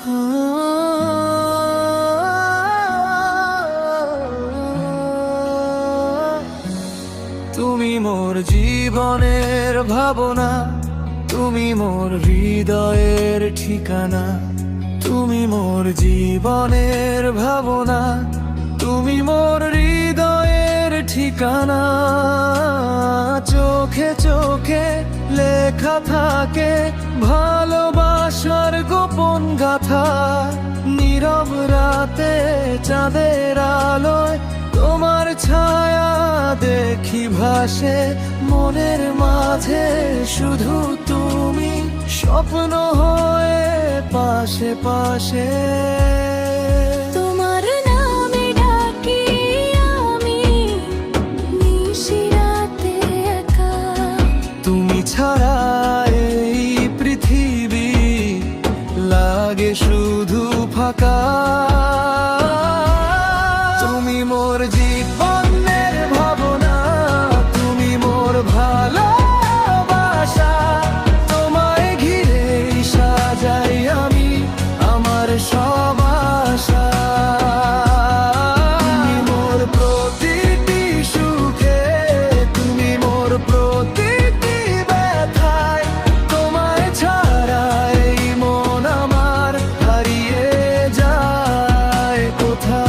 তুমি মোর জীবনের ভাবনা, তুমি মোর হৃদয়ের ঠিকানা। তুমি মোর জীবনের ভাবনা, তুমি মোর হৃদয়ের ঠিকানা। চোখে চোখে লেখা থাকে ভালোবাসার গোপন গাথা। নীরব রাতে চাঁদের আলোয় তোমার ছায়া দেখি ভাসে মনের মাঝে। শুধু তুমি স্বপ্ন হয়ে পাশে পাশে। তোমার নামে ডাকি আমি নিশিরাতে একা। তুমি ছাড়া এই পৃথিবী লাগে শুধু ফাঁকা। তুমি মোর জীবনের ভাবনা, তুমি মোর ভালোবাসা। তোমায় ঘিরে সাজাই আমি আমার সব আশা। তুমি মোর প্রতিটি সুখে, তুমি মোর প্রতিটি ব্যথায়। তোমায় ছাড়া এই মন আমার হারিয়ে যায় কোথায়।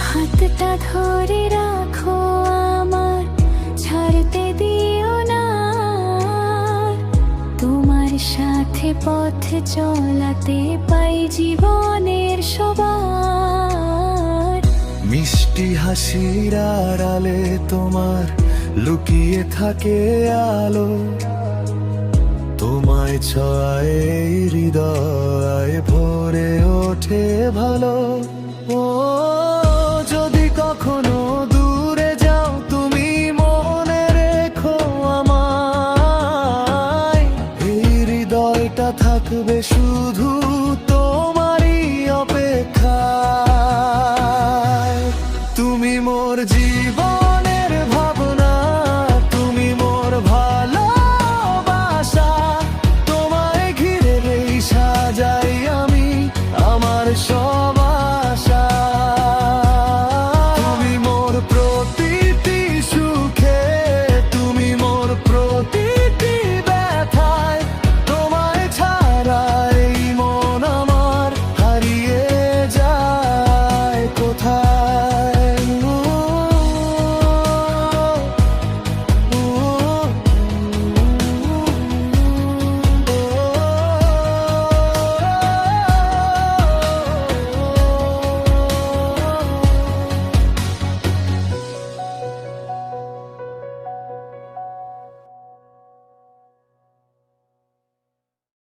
হাতটা ধরে রাখো আমার, ছাড়তে দিও না। তোমার সাথে পথ চলাতে পাই জীবনের সবার। মিষ্টি হাসির আড়ালে তোমার লুকিয়ে থাকে আলো। তোমায় ছোঁয়ায় হৃদয় ভরে ওঠে ভালো। ও যদি কখনো দূরে যাও তুমি মনে রেখো আমায়। এই হৃদয়টা থাকবে শুধু তোমারই অপেক্ষায়। তুমি মোর জীবন